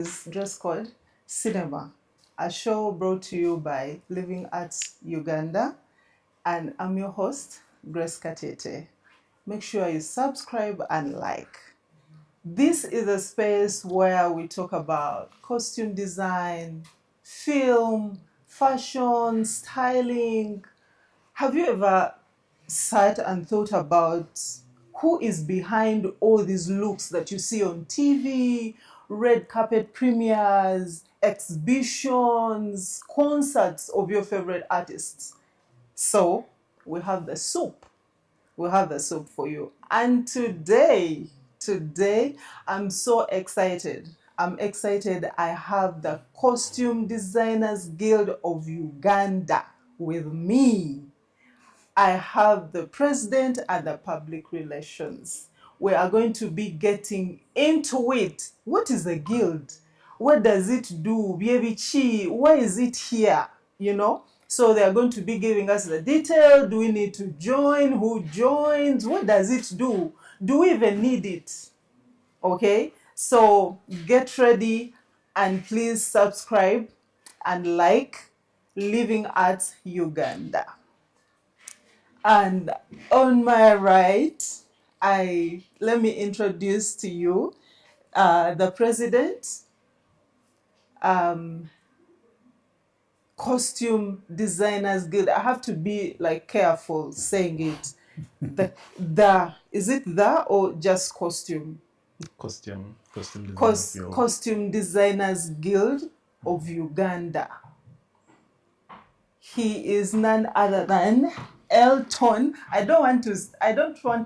Is dress code Cinema, a show brought to you by Living Arts Uganda, and I'm your host, Grace Katete. Make sure you subscribe and like. This is a space where we talk about costume design, film, fashion, styling. Have you ever sat and thought about who is behind all these looks that you see on TV, red carpet premieres, exhibitions, concerts of your favorite artists? So, we have the soup. We have the soup for you. And today, I'm so excited. I'm excited. I have the Costume Designers Guild of Uganda with me. I have the president and the public relations. We are going to be getting into it. What is a guild? What does it do? Biebichi, why is it here? You know? So they are going to be giving us the detail. Do we need to join? Who joins? What does it do? Do we even need it? Okay? So get ready and please subscribe and like Living Arts Uganda. And on my right, I let me introduce to you the president, um, Costume Designers Guild. I have to be like careful saying it. The is it the or just costume? Costume Designers Guild. Costume Designers Guild of Uganda. He is none other than Elton. I don't want to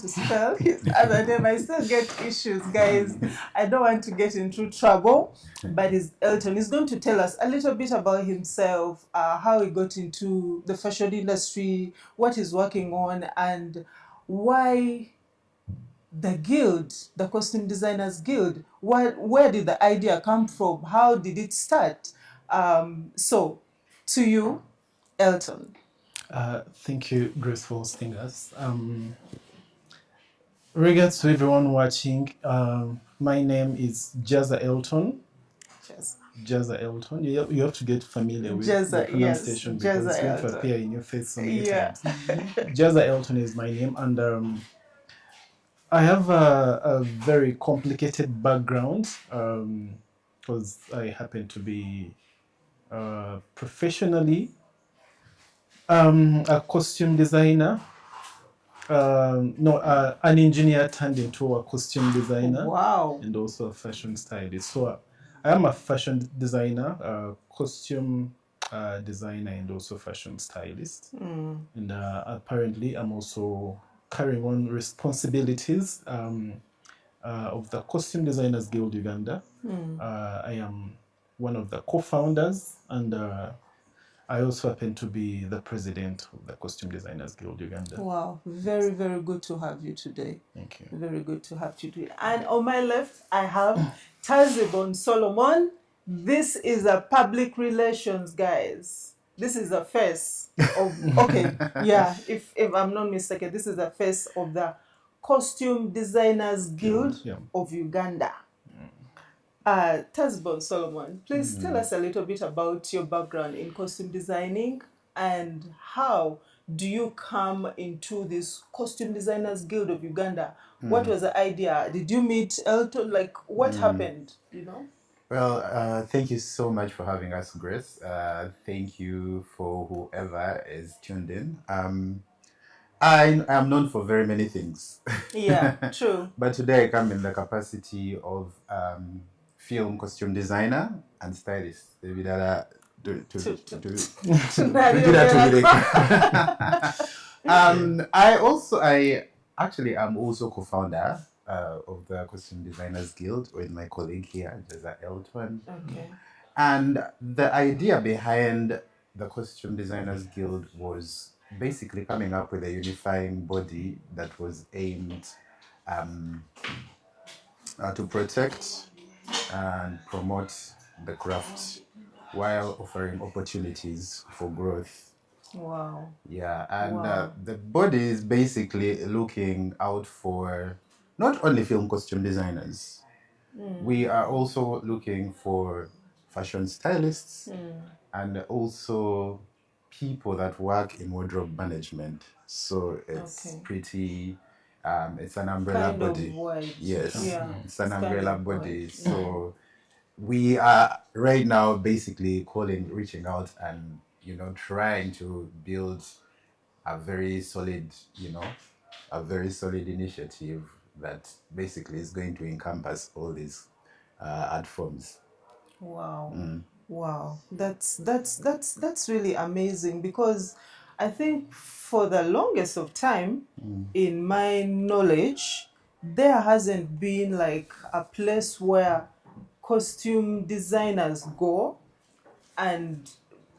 spell his other name. I still get issues, guys. I don't want to get into trouble. But it's Elton. He's going to tell us a little bit about himself, how he got into the fashion industry, what he's working on, and why the guild, the Costume Designers Guild. Where did the idea come from? How did it start? So, to you, Elton. Thank you, Grace, for hosting us. Regards to everyone watching. My name is Jazza Elton. Jazza. Jazza Elton. You have to get familiar with Jazza, the pronunciation yes, because Jazza it's going to Elton. appear in your face so many Yeah. times. Jazza Elton is my name, and I have a very complicated background because I happen to be professionally a costume designer. An engineer turned into a costume designer. Wow. And also a fashion stylist. So I am a fashion designer, costume designer, and also fashion stylist. And apparently, I'm also carrying on responsibilities of the Costume Designers Guild Uganda. I am one of the co-founders, and I also happen to be the president of the Costume Designers Guild Uganda. Wow, very, very good to have you today. Thank you. Very good to have you today. And on my left, I have Tazibon Solomon. This is a public relations, guys. This is the face of, okay, yeah, if I'm not mistaken, this is the face of the Costume Designers Guild of Uganda. Tazibon Solomon, please tell us a little bit about your background in costume designing and how do you come into this Costume Designers Guild of Uganda? What was the idea? Did you meet Elton? Like, what happened, you know? Well, thank you so much for having us, Grace. Thank you for whoever is tuned in. I am known for very many things. Yeah, true. But today I come in the capacity of film costume designer and stylist. I actually am also co-founder of the Costume Designers Guild with my colleague here, Jazza Elton. Okay. And the idea behind the Costume Designers Guild was basically coming up with a unifying body that was aimed to protect and promote the craft while offering opportunities for growth. Wow. Yeah, and Wow. the body is basically looking out for not only film costume designers, We are also looking for fashion stylists and also people that work in wardrobe management. So it's pretty, it's an umbrella Kind of body. wide. Yes, Yeah. it's an It's kind umbrella of body. wide. So we are right now basically reaching out and, trying to build a very solid, a very solid initiative that basically is going to encompass all these art forms. Wow. Wow. That's really amazing, because I think for the longest of time, in my knowledge, there hasn't been like a place where costume designers go and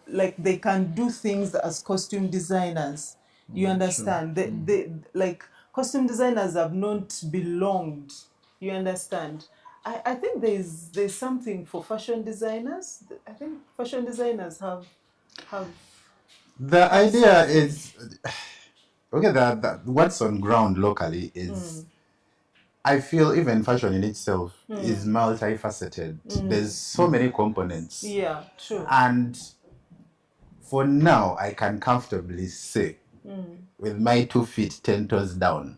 like they can do things as costume designers. You understand? They like costume designers have not belonged. You understand? I think there's something for fashion designers. I think fashion designers have The idea is okay. What's on ground locally is, I feel even fashion in itself is multifaceted. There's so many components. yeah, true. And for now, I can comfortably say, with my 2 feet 10 toes down,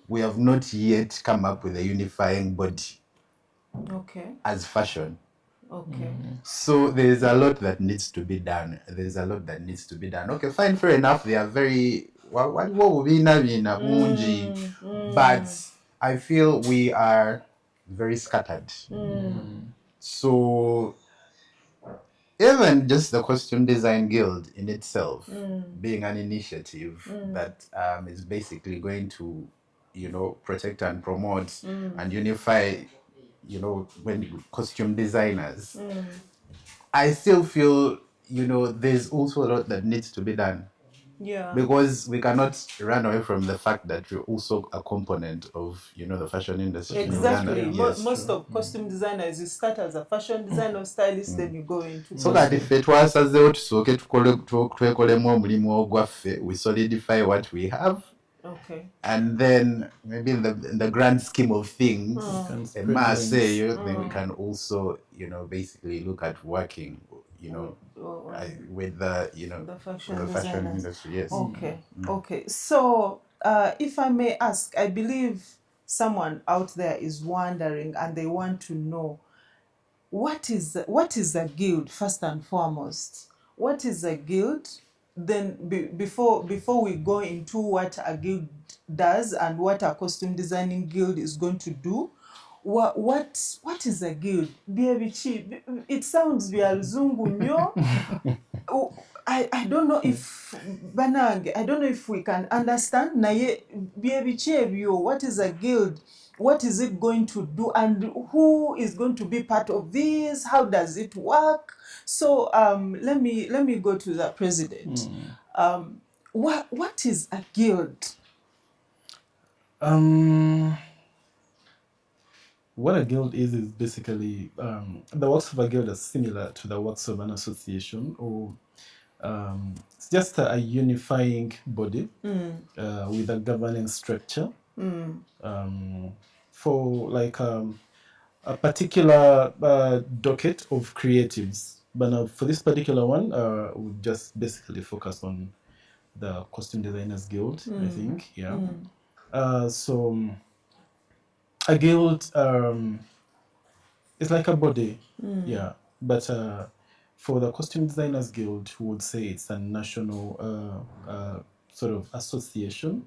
we have not yet come up with a unifying body Okay. as fashion. Okay. So there's a lot that needs to be done. Okay, fine, fair enough. They are very what would be but I feel we are very scattered. So even just the Costume Design Guild in itself being an initiative that is basically going to, protect and promote and unify, when costume designers, I still feel, there's also a lot that needs to be done. Yeah. Because we cannot run away from the fact that we're also a component of, the fashion industry. Exactly. In Uganda. Yes. Most of costume designers, you start as a fashion designer or stylist, then you go into So that if it was as though twekolemu omulimu ogwaffe, we solidify what we have. Okay. And then maybe in the grand scheme of things, then we can also, basically look at working, with the, the fashion the fashion designers. industry. Yes. Okay. Okay. So, if I may ask, I believe someone out there is wondering and they want to know what is a guild first and foremost. What is a guild? Then before we go into what a guild does and what a costume designing guild is going to do, what is a guild? It sounds bialuzungu nnyo. I don't know if banange, I don't know if we can understand naye byebichi ebyo. What is a guild? What is it going to do, and who is going to be part of this? How does it work? So let me go to the president. What is a guild? What a guild is basically the works of a guild are similar to the works of an association, or it's just a unifying body with a governance structure for like a particular docket of creatives. But now for this particular one, we'll just basically focus on the Costume Designers Guild, I think. Yeah. So a guild is like a body, yeah. But for the Costume Designers Guild, we would say it's a national sort of association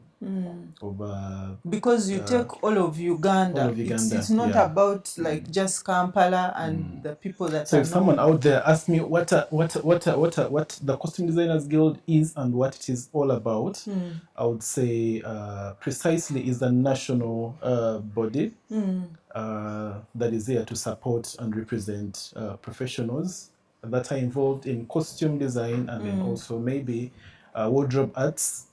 of because you take all of Uganda. All of Uganda, it's not yeah. about like just Kampala and the people that So are if someone known. out there asks me what the Costume Designers Guild is and what it is all about, I would say precisely is a national body that is there to support and represent professionals that are involved in costume design and then also maybe wardrobe arts.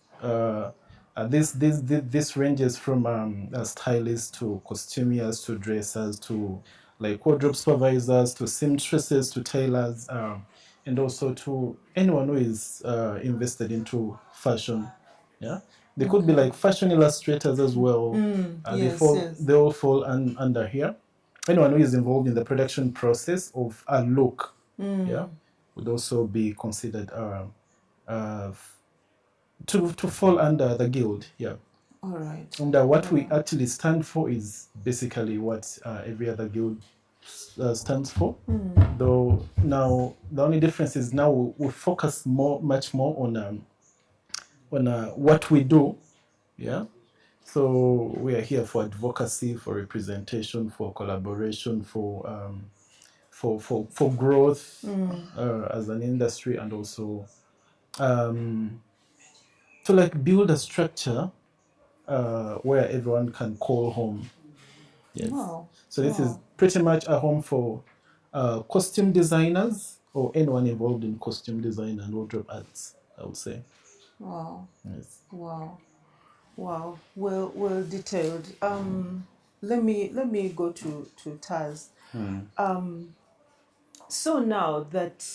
This ranges from stylists to costumiers to dressers to like wardrobe supervisors to seamstresses to tailors, and also to anyone who is invested into fashion. Yeah, they could be like fashion illustrators as well. Yes, yes. They all fall under here. anyone who is involved in the production process of a look, yeah, would also be considered to fall under the guild, yeah. All right. And what we actually stand for is basically what every other guild stands for. Though now the only difference is now we focus much more on what we do, yeah. So we are here for advocacy, for representation, for collaboration, for growth as an industry, and also to like build a structure where everyone can call home. Yes. Wow. So this is pretty much a home for costume designers or anyone involved in costume design and wardrobe arts, I would say. Wow. Yes. Wow. Wow. Well detailed. Let me go to Taz. So now that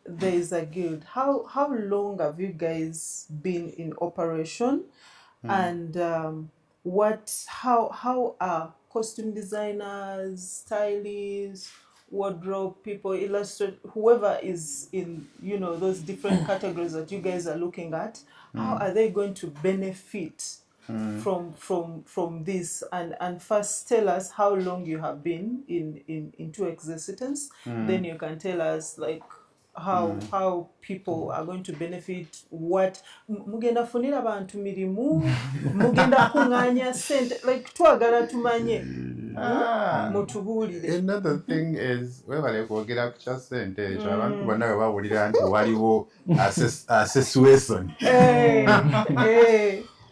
there is a guild, how long have you guys been in operation? And how are costume designers, stylists, wardrobe people, illustrate, whoever is in those different categories that you guys are looking at, how are they going to benefit from this? And first tell us how long you have been into existence. Then you can tell us like how people are going to benefit. What mugenda funira abantu mirimu, mugenda kunganya sente, like twagala tumanye mutubulire. Another thing is webale kwogera ku kya sente ekyo abantu bonna bwe bawulira nti waliwo assessation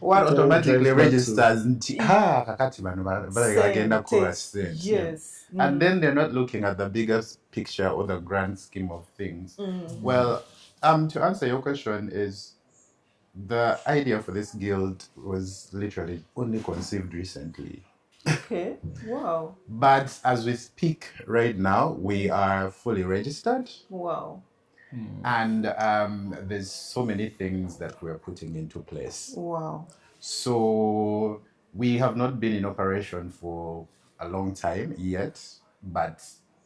what automatically registers nti kakati bano balabika bagenda kukola sente. Yes. And then they're not looking at the bigger picture or the grand scheme of things. Well, to answer your question is the idea for this guild was literally only conceived recently. Okay. Wow. But as we speak right now, we are fully registered. Wow. And there's so many things that we're putting into place. Wow. So we have not been in operation for a long time yet, but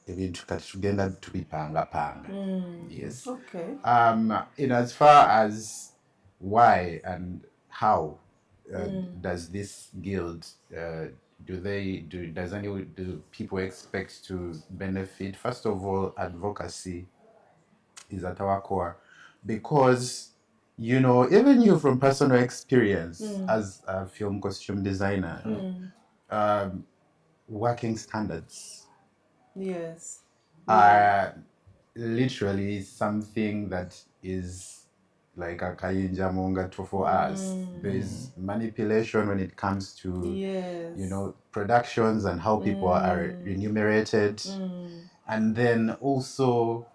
tugenda tubipanga. Yes. Okay. In as far as why and how does this guild do people expect to benefit? First of all, advocacy is at our core, because even you from personal experience as a film costume designer, working standards Yes. are literally something that is like a kayinja mungato for us. There's manipulation when it comes to Yes. productions and how people are remunerated, and then also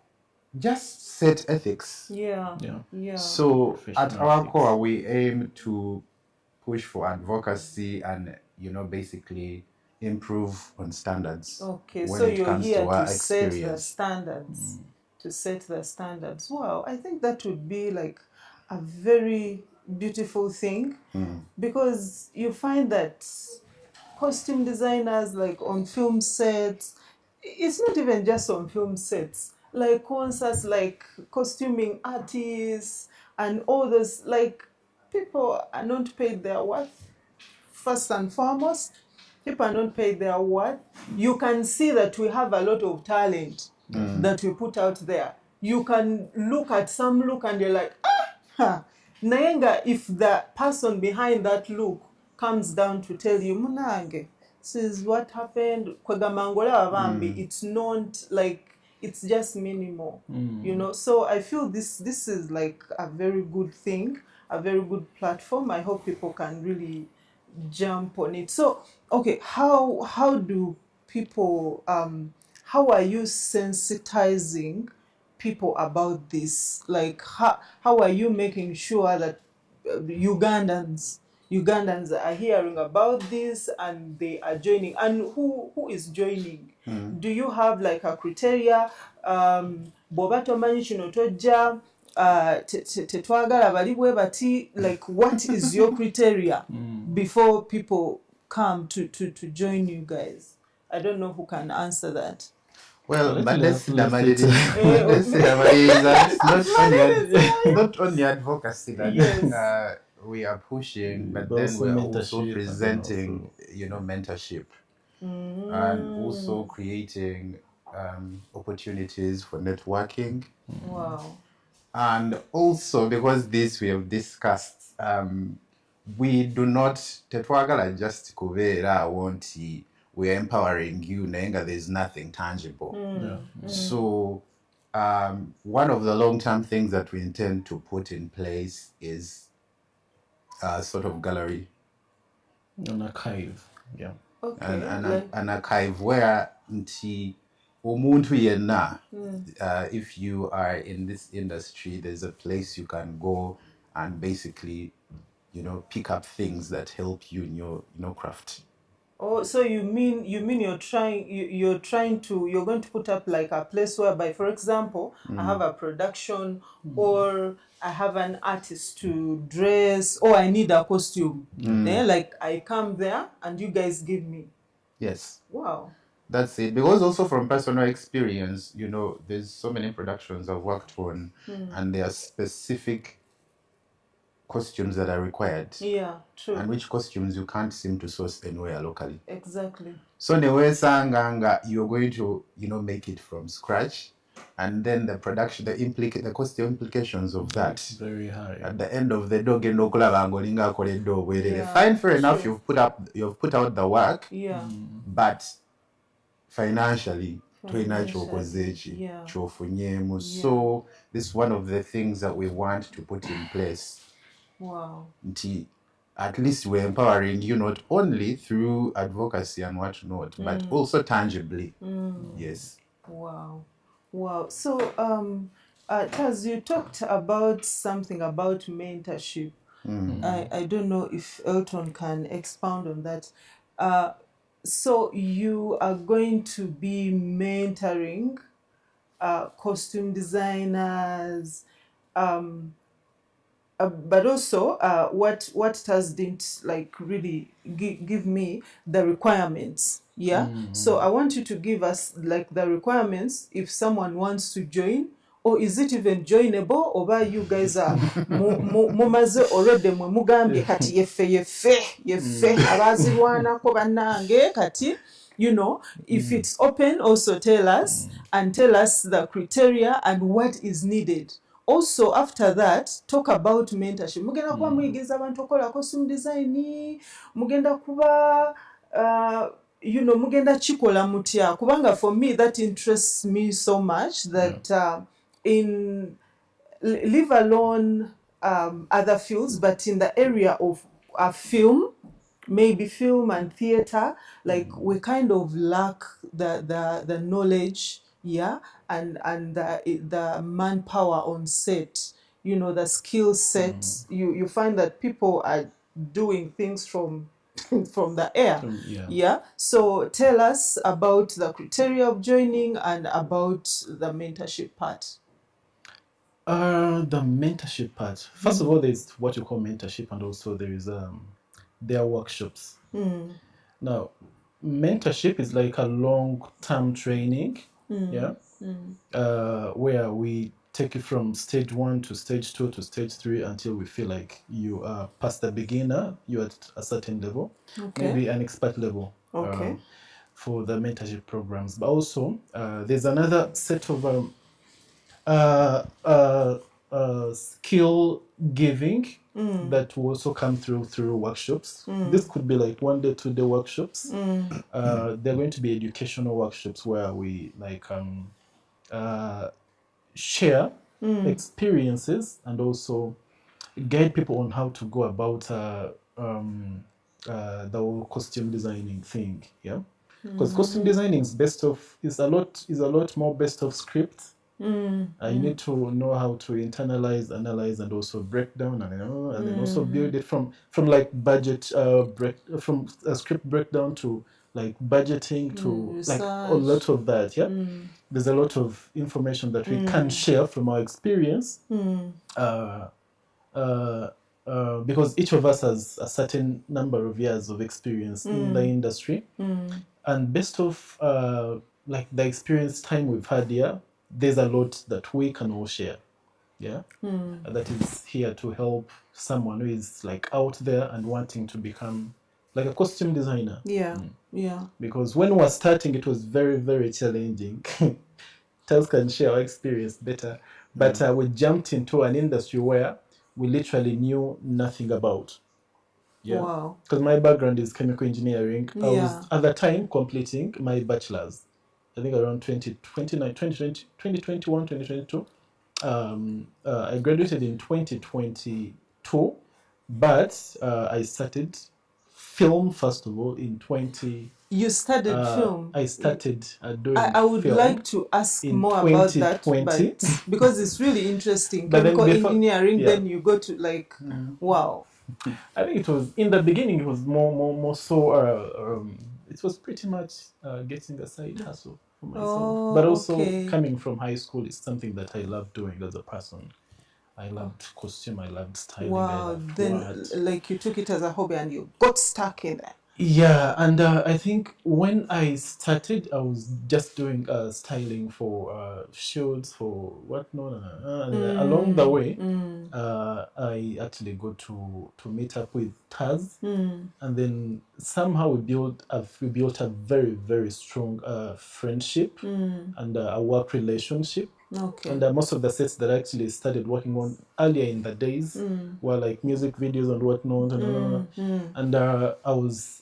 just set ethics. Yeah. So at Professional our ethics. core, we aim to push for advocacy and basically improve on standards. Okay, when so it you're comes here our to set the experience. standards. To set the standards. Wow, I think that would be like a very beautiful thing, because you find that costume designers, like on film sets, it's not even just on film sets, like concerts, like costuming artists and all those, like people are not paid their worth. First and foremost, people are not paid their worth. You can see that we have a lot of talent that we put out there. You can look at some look and you're like, Nayenga, if the person behind that look comes down to tell you, Munange, this is what happened, it's not like, it's just minimal, So I feel this is like a very good thing, a very good platform. I hope people can really jump on it. So, okay, how do people, how are you sensitizing people about this? Like, how are you making sure that Ugandans are hearing about this and they are joining? And who is joining? Do you have like a criteria? Bw'oba tomanyi kino tojja, tetwagala bali bwe bati, like what is your criteria before people come to join you guys? I don't know who can answer that. Well, Let but me let's see left it's not only advocacy that Yes. we are pushing, but But then also we're also mentorship and then presenting, also mentorship and also creating opportunities for networking. Wow. And also because this we have discussed, we do not tetwagala just kubeera wonti we are empowering you nenga there's nothing tangible. So one of the long-term things that we intend to put in place is a sort of gallery, an archive. Yeah. Okay. an archive where nti umuntu yenna, if you are in this industry, there's a place you can go and basically pick up things that help you in your craft. Oh, so you mean you're going to put up like a place whereby, for example, I have a production or I have an artist to dress or I need a costume. Then like I come there and you guys give me. Yes. Wow. That's it. Because also from personal experience, there's so many productions I've worked on and there are specific costumes that are required. Yeah, true. And which costumes you can't seem to source anywhere locally. Exactly. So newesanganga you're going to make it from scratch, and then the production, the costume implications of that Very high. at the end of the dog Yeah, fine, fair enough, true. you've put out the work, Yeah. but financially Financially, yeah. so this is one of the things that we want to put in place. Wow. At least we're empowering you not only through advocacy and whatnot, but also tangibly. Yes. Wow. Wow. So, Taz, you talked about something about mentorship. I don't know if Elton can expound on that. So you are going to be mentoring costume designers, but also what Taz didn't like really give me the requirements. Yeah. So I want you to give us like the requirements if someone wants to join, or is it even joinable, or you guys are mumaze already mwe mugambye kati yeffe abazirwanako bannange kati. If it's open, also tell us and tell us the criteria and what is needed. Also, after that, talk about mentorship. Mugenda kuba muyigiriza abantu okola costume design, mugenda kuba mugenda chikola mutya. Kubanga for me that interests me so much that leave alone other fields, but in the area of film, maybe film and theater, like we kind of lack the knowledge, yeah, and the manpower on set, the skill set. You find that people are doing things from the air. Yeah. So tell us about the criteria of joining and about the mentorship part. The mentorship part. First of all, there's what you call mentorship, and also there are workshops. Now, mentorship is like a long-term training, where we take you from stage 1 to stage 2 to stage 3 until we feel like you are past the beginner, you're at a certain level, maybe an expert level. For the mentorship programs. But also, there's another set of skill giving that will also come through workshops. This could be like 1 day, 2 day workshops. They're going to be educational workshops where we share experiences and also guide people on how to go about the whole costume designing thing. Yeah, because costume designing is a lot more based off script. You need to know how to internalize, analyze, and also break down, and then also build it from like budget from a script breakdown to like budgeting to research. Like a lot of that. Yeah, there's a lot of information that we can share from our experience. because each of us has a certain number of years of experience in the industry, and based off like the experience time we've had here, there's a lot that we can all share. Yeah, that is here to help someone who is like out there and wanting to become like a costume designer. Yeah. Because when we were starting, it was very, very challenging. Tels can share our experience better. But we jumped into an industry where we literally knew nothing about. Yeah. Wow. Because my background is chemical engineering. I Yeah. was at the time completing my bachelor's, I think around 2021, 2022. I graduated in 2022, but I started film first of all in 20. You studied film. I started doing I would film like to ask in more about that, 2020. but because it's really interesting. But then Chemical before- engineering, yeah. then you go to like, wow. I think it was in the beginning. It was more so. It was pretty much getting a side hustle for myself, Oh, but also okay. coming from high school is something that I love doing as a person. I loved costume. I loved styling. I Wow. loved Then, art. like, you took it as a hobby and you got stuck in it. Yeah, and I think when I started, I was just doing styling for shoots for whatnot, and then along the way, I actually got to meet up with Taz, and then somehow we built a very, very strong friendship and a work relationship. Okay. And most of the sets that I actually started working on earlier in the days were like music videos and whatnot. And I was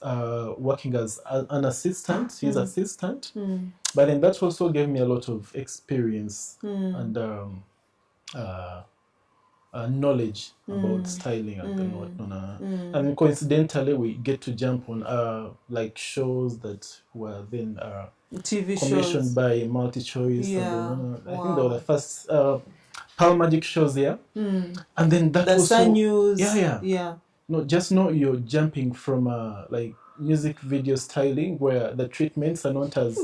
working as an assistant, his assistant. But then that also gave me a lot of experience and knowledge about styling and whatnot. And coincidentally, we get to jump on like shows that were then TV commissioned shows. by MultiChoice. Yeah. And then, I Wow. think they were the first Pearl Magic shows there. And then that The also, Sun News. Yeah. Yeah. No, just know you're jumping from like music video styling where the treatments are not as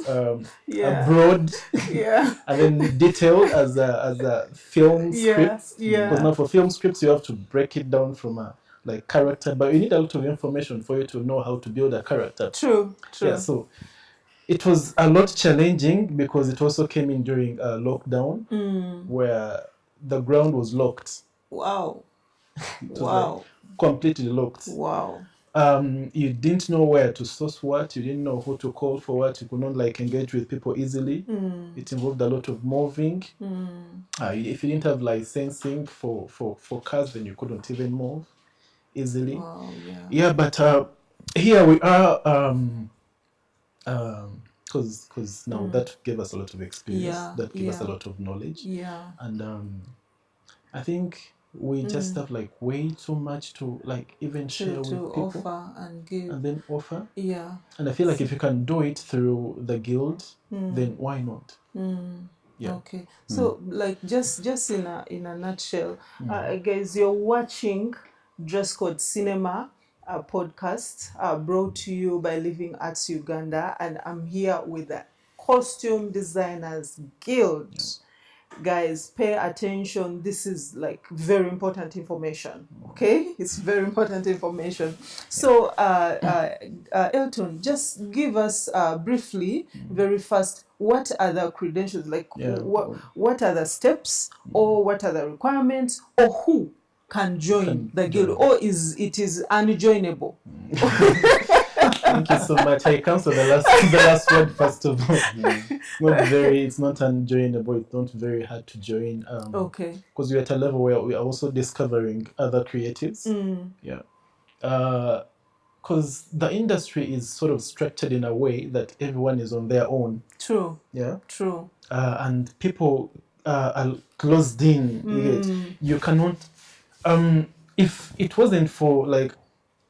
Yeah. broad Yeah. and then detailed as a film Yeah. script. Yeah. Because now for film scripts you have to break it down from a like character, but you need a lot of information for you to know how to build a character. True. Yeah, so it was a lot challenging because it also came in during lockdown where the ground was locked. Wow. It was Wow. like completely locked. Wow. You didn't know where to source what, you didn't know who to call for what, you could not like engage with people easily. It involved a lot of moving. If you didn't have licensing for cars, then you couldn't even move easily. Wow. Yeah. Yeah, but here we are because now that gave us a lot of experience, Yeah, that gave us a yeah. lot of knowledge, Yeah. and I think we just have like way too much to like even share with To people offer and give. and then offer. Yeah. And I feel like if you can do it through the guild, then why not? Yeah. Okay. So, like, just in a nutshell, guys, you're watching Dress Code Cinema, a podcast brought to you by Living Arts Uganda, and I'm here with the Costume Designers Guild. Guys, pay attention. This is like very important information. Okay, it's very important information. So, Elton, just give us briefly, very fast, what are the credentials? Like, Yeah. what are the steps, or what are the requirements, or who can join the guild, or is it unjoinable? Thank you so much. I cancel the last word first of all. It's not unjoinable. It's not very hard to join. Okay. Because we're at a level where we are also discovering other creatives. Yeah. Because the industry is sort of structured in a way that everyone is on their own. True. Yeah. True. And people are closed in. You cannot. If it wasn't for like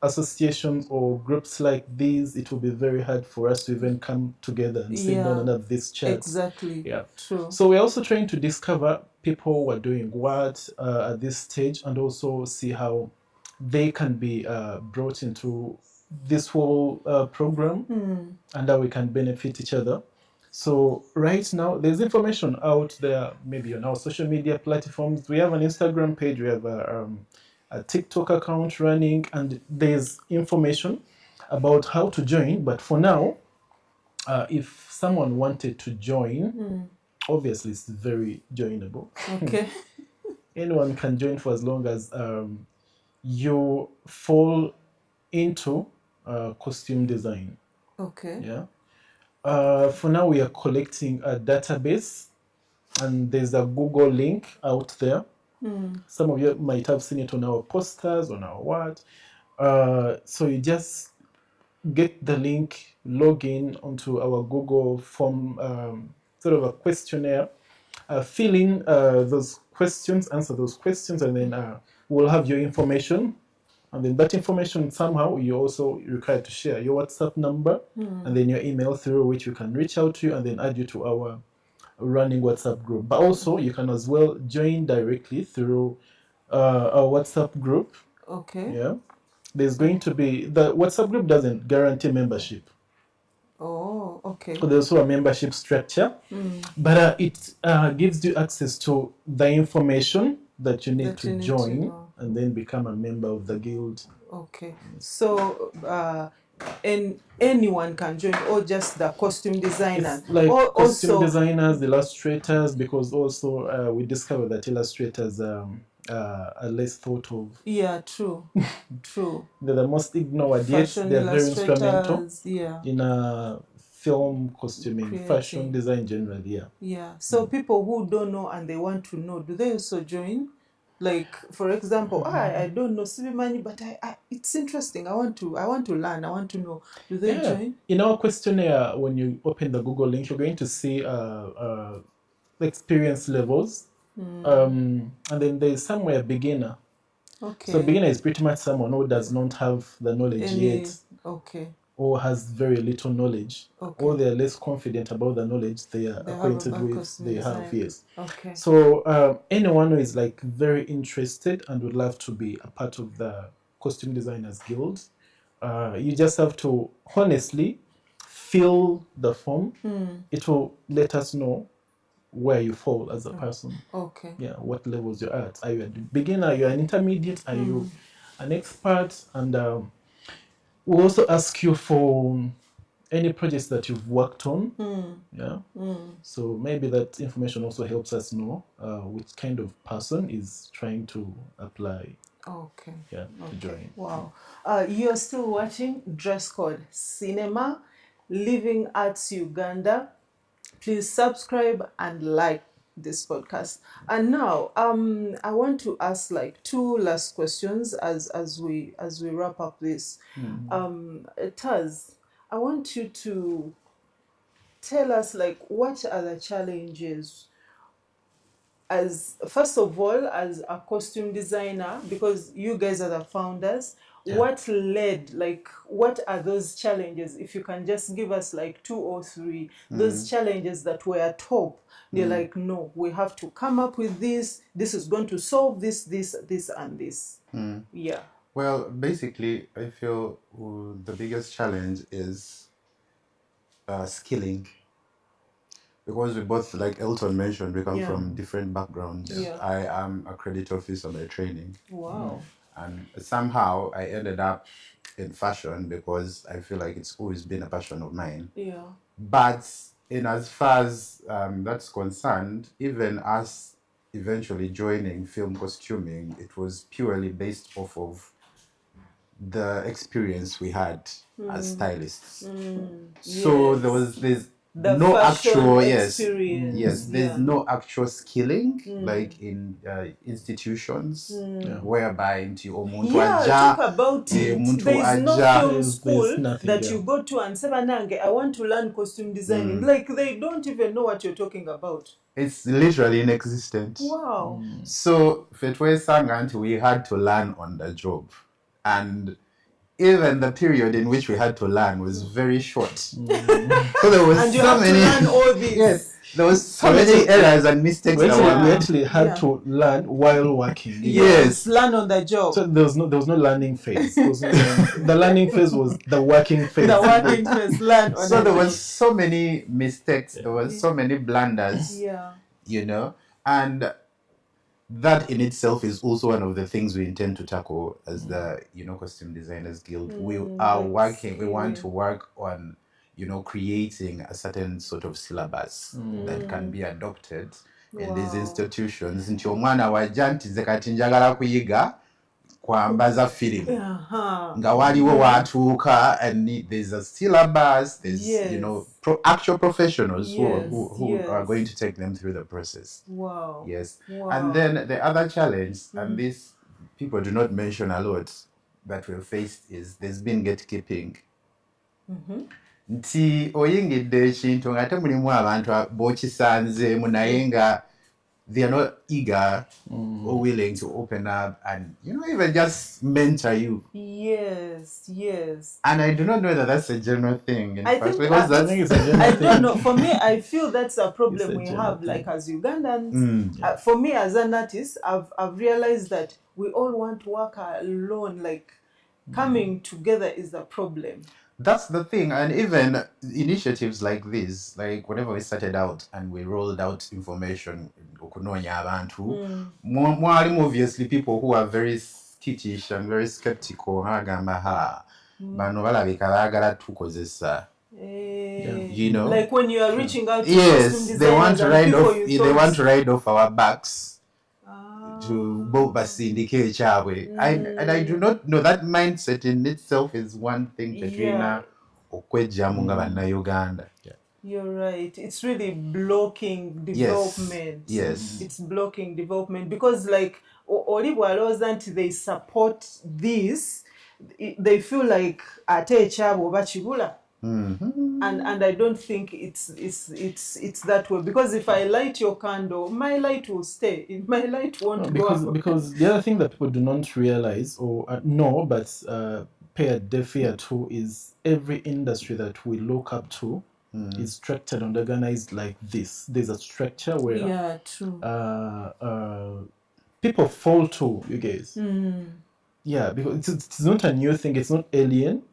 associations or groups like these, it would be very hard for us to even come together and sit down and have this chat. Exactly. Yeah. True. So we're also trying to discover people who are doing what at this stage, and also see how they can be brought into this whole program and how we can benefit each other. So right now, there's information out there, maybe on our social media platforms. We have an Instagram page, we have a a TikTok account running, and there's information about how to join. But for now, if someone wanted to join, obviously it's very joinable. Okay. Anyone can join for as long as you fall into costume design. Okay. Yeah. For now, we are collecting a database, and there's a Google link out there. Some of you might have seen it on our posters, on our what. So you just get the link, log in onto our Google form, sort of a questionnaire, fill in those questions, answer those questions, and then we'll have your information. And then that information, somehow, you're also required to share your WhatsApp number and then your email, through which we can reach out to you and then add you to our running WhatsApp group. But also, you can as well join directly through our WhatsApp group. Okay. Yeah. There's going to be, the WhatsApp group doesn't guarantee membership. Oh, okay. So there's also a membership structure, but it gives you access to the information that you need That to you need to join know. and then become a member of the guild. Okay. So, and anyone can join, or just the costume designer? It's like or costume also, designers, illustrators, because also we discovered that illustrators are less thought of. yeah, true. True. They're the most ignored, yet Fashion they're very instrumental illustrators, yeah. in film costuming, Creating. fashion design generally. Yeah. Yeah. So people who don't know and they want to know, do they also join? Like, for example, I don't know Sibimani, but I it's interesting. I want to learn. I want to know. Do they join? In our questionnaire, when you open the Google link, you're going to see experience levels. And then there's somewhere beginner. Okay. So beginner is pretty much someone who does not have the knowledge yet, Okay. or has very little knowledge, Okay. or they're less confident about the knowledge they are They have acquainted about with. costume They have, design. yes. Okay. So anyone who is like very interested and would love to be a part of the Costume Designers Guild, you just have to honestly fill the form. It will let us know where you fall as a person. Okay. Yeah, what levels you're at. Are you a beginner? Are you an intermediate? Are you an expert? And we'll also ask you for any projects that you've worked on. Yeah. So maybe that information also helps us know which kind of person is trying to apply. Okay. Yeah, to join. Wow. You're still watching Dress Code Cinema, Living Arts Uganda. Please subscribe and like this podcast. And now, I want to ask like two last questions as we wrap up this. Taz, I want you to tell us like what are the challenges, as first of all, as a costume designer, because you guys are the founders. What led, like, what are those challenges? If you can just give us like 2 or 3, those challenges that were top. They're like, no, we have to come up with this. This is going to solve this, and this. Yeah. Well, basically, I feel the biggest challenge is skilling. Because we both, like Elton mentioned, we come from different backgrounds. Yeah. I am a credit officer by training. Wow. And somehow I ended up in fashion because I feel like it's always been a passion of mine. Yeah. But in as far as that's concerned, even us eventually joining film costuming, it was purely based off of the experience we had as stylists. So there's The no fashion actual experience. there's no actual skilling like in institutions whereby into omuntu talk about it. omuntu There's no aja. film There's school nothing, that yeah. you go to and say, Nange, I want to learn costume designing. Like, they don't even know what you're talking about. It's literally inexistent. Wow. So Fetwe Sangant, we had to learn on the job, and even the period in which we had to learn was very short. So there was And you so have many to learn all this. yes, there was so many errors and mistakes. We that were- actually had to learn while working. Yes. Learn on the job. So there was no learning phase. The learning phase was the working phase. The working phase, learn on So the there job. was so many mistakes. There was so many blunders. Yeah. You know, and that in itself is also one of the things we intend to tackle as the Costume Designers Guild. We are working. We want to work on creating a certain sort of syllabus that can be adopted in these institutions. Nti omwana wajja nti nze kati njagala kuyiga kwambaza film nga waliwo watuuka, and there's a syllabus, there's actual professionals who are going to take them through the process. And then the other challenge, and this people do not mention a lot, that we've faced, is there's been gatekeeping. Nti oyingidde ekintu nga temulimu abantu b'okisanzeemu naye nga they are not eager or willing to open up and even just mentor you. Yes. And I do not know that that's a general thing. I think it's a general thing. I don't know. For me, I feel that's a problem we have, like as Ugandans. For me, as an artist, I've realized that we all want to work alone. Like coming together is the problem. That's the thing. And even initiatives like this, like whenever we started out and we rolled out information, obviously people who are very skittish and very skeptical. Like when you are reaching out to they want to ride off our backs. To basindike chawe. And I do not know, that mindset in itself is one thing between okwejamu nga banna Uganda. You're right. It's really blocking development. Yes. It's blocking development because like they support this. They feel like ate chabo bachibula. And I don't think it's that way, because if I light your candle, my light will stay. My light won't go up. Because the other thing that people do not realize or know but pay a deaf ear to is every industry that we look up to is structured and organized like this. There's a structure where people fall to, you guys. Yeah, because it's not a new thing. It's not alien.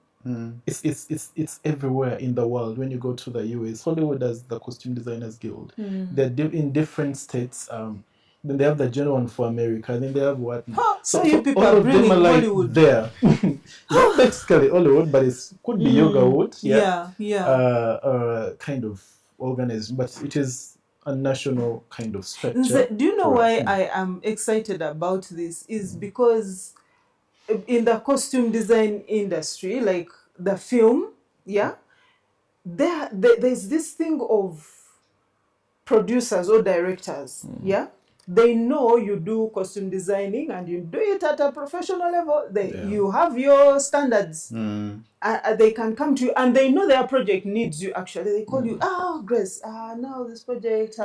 It's everywhere in the world. When you go to the US, Hollywood has the Costume Designers Guild. They're in different states. Then they have the general one for America. Then they have what? So you people all are of really them are like Hollywood. There. Not basically Hollywood, but it could be Yoga Wood. Kind of organized, but it is a national kind of structure. Do you know why I am excited about this? Is because in the costume design industry, like the film, there's this thing of producers or directors, they know you do costume designing and you do it at a professional level. You have your standards. They can come to you and they know their project needs you. Actually, they call you, Grace, now this project,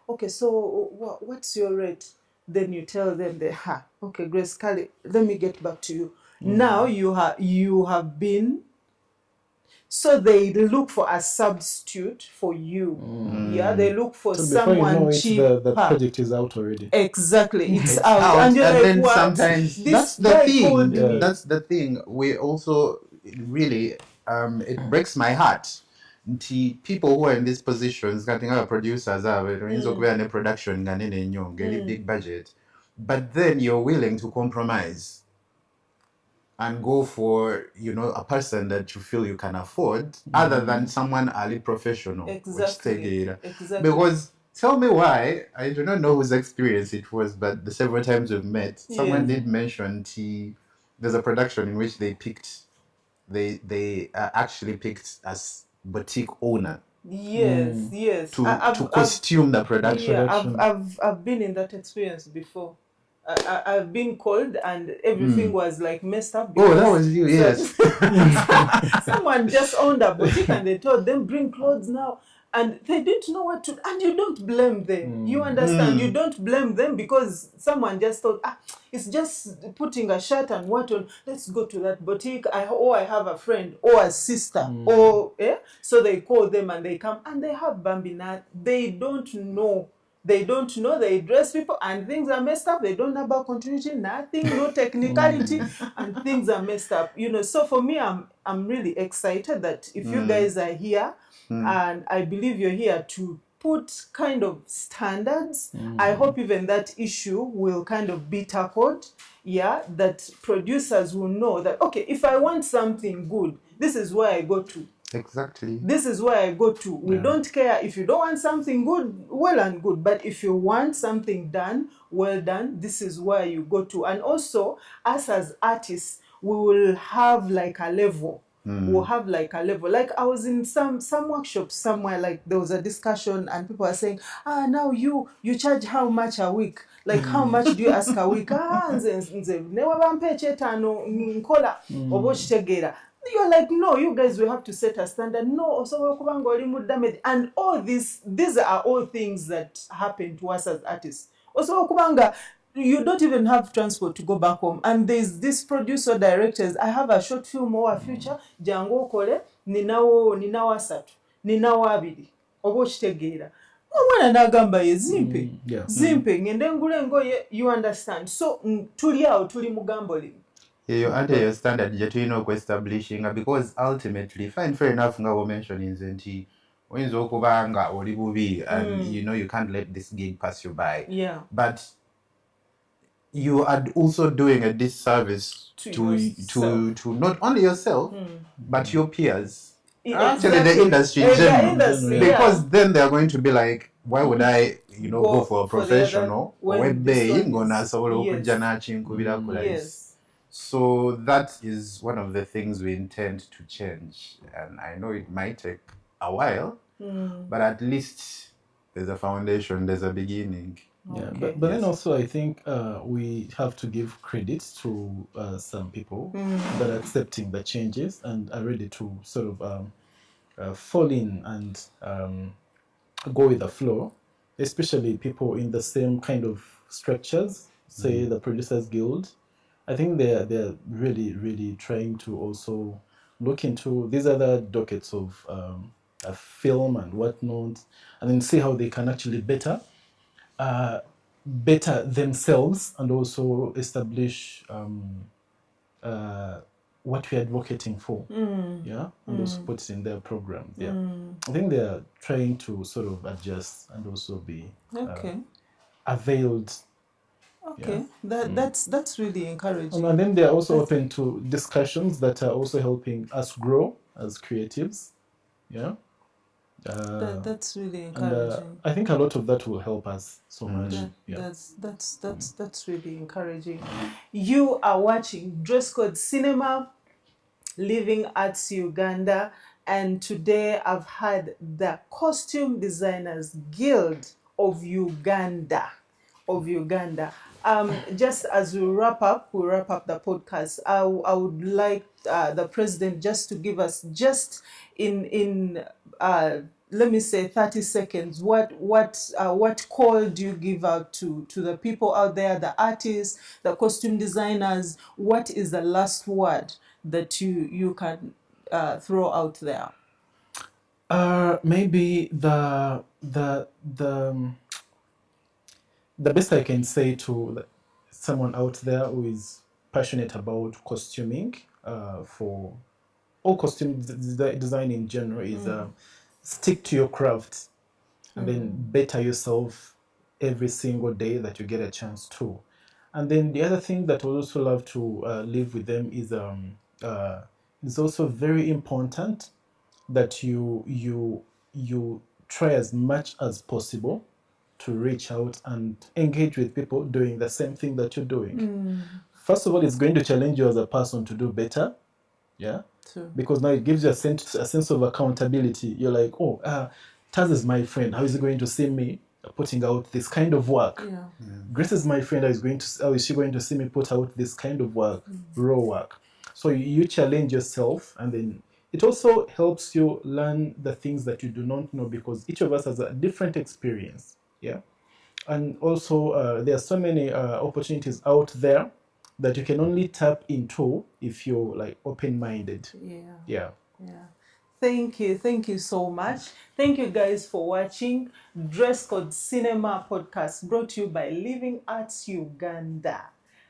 okay, so what's your rate? Then you tell them, okay, Grace Kali, let me get back to you. Now you have been. So they look for a substitute for you. They look for someone cheap. The project is out already. Exactly, it's out. And you're like, then what? Sometimes that's the thing. That's the thing. We also really, it breaks my heart. People who are in these positions, getting our producers, production, getting big budget, but then you're willing to compromise and go for a person that you feel you can afford, other than someone early professional. Exactly. Because tell me why, I do not know whose experience it was, but the several times we've met, someone did mention there's a production in which they actually picked as boutique owner. Yes. To costume the production. Yeah, I've been in that experience before. I've been called and everything was like messed up. Oh, that was you, yes. Someone just owned a boutique and they told them bring clothes now. And they didn't know what to, and you don't blame them. You understand? You don't blame them because someone just thought, it's just putting a shirt and what on, let's go to that boutique. I have a friend or a sister So they call them and they come and they have Bambina. They don't know. They dress people and things are messed up. They don't know about continuity, nothing, no technicality, and things are messed up. So for me, I'm really excited that if you guys are here, and I believe you're here to put kind of standards. I hope even that issue will kind of be tackled. Yeah, that producers will know that, okay, if I want something good, this is where I go to. Exactly. This is where I go to. We don't care if you don't want something good, well and good. But if you want something done, well done, this is where you go to. And also, us as artists, we will have like a level. We'll have like a level. Like I was in some workshops somewhere, like there was a discussion and people are saying, now you charge how much a week? Like how much do you ask a week? Nze never bampe chetano nkola obo chitegera. You're like, no, you guys will have to set a standard. No, also damage. And all these are all things that happen to us as artists. Also, you don't even have transport to go back home. And there's this producer directors. I have a short film or a future. Jango kole ninawo asatu, ninawo abiri. Obo chitegera. Omwana nagamba ye zimpe. Zimpe ngende ngule ngoye, you understand. So tuli awo tuli mugambole. You're under your standard you know establishing because ultimately fine fair enough nga we mentioning nti oyinza okuba nga oli bubi and you know you can't let this gig pass you by. Yeah. But you are also doing a disservice to not only yourself but your peers. Actually the industry in general. Because then they are going to be like, why would I go for a professional yes. So that is one of the things we intend to change, and I know it might take a while, but at least there's a foundation, there's a beginning. Yeah, okay. But then also I think we have to give credit to some people that are accepting the changes and are ready to sort of fall in and go with the flow, especially people in the same kind of structures, say the Producers Guild. I think they're really trying to also look into these other dockets of a film and whatnot, and then see how they can actually better themselves and also establish what we're advocating for, yeah, and also put it in their programs. Yeah, I think they are trying to sort of adjust and also be availed. Okay, that's really encouraging. And then they are also open to discussions that are also helping us grow as creatives. Yeah. That's really encouraging. And, I think a lot of that will help us so much. That's really encouraging. You are watching Dress Code Cinema, Living Arts Uganda, and today I've had the Costume Designers Guild of Uganda. Just as we wrap up the podcast, I would like the president just to give us just in let me say 30 seconds, what call do you give out to the people out there, the artists, the costume designers? What is the last word that you can throw out there? Maybe the best I can say to someone out there who is passionate about costuming, for all costume design in general, is stick to your craft and then better yourself every single day that you get a chance to. And then the other thing that I would also love to leave with them is it's also very important that you try as much as possible to reach out and engage with people doing the same thing that you're doing. First of all, it's going to challenge you as a person to do better. Yeah. True. Because now it gives you a sense of accountability. You're like, oh, Taz is my friend. How is he going to see me putting out this kind of work? Yeah. Grace is my friend. How is she going to see me put out this kind of work, raw work? So you challenge yourself, and then it also helps you learn the things that you do not know, because each of us has a different experience. Yeah. And also there are so many opportunities out there that you can only tap into if you're like open-minded. Yeah. Thank you so much. Thank you guys for watching Dress Code Cinema podcast, brought to you by Living Arts Uganda.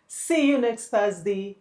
See you next Thursday.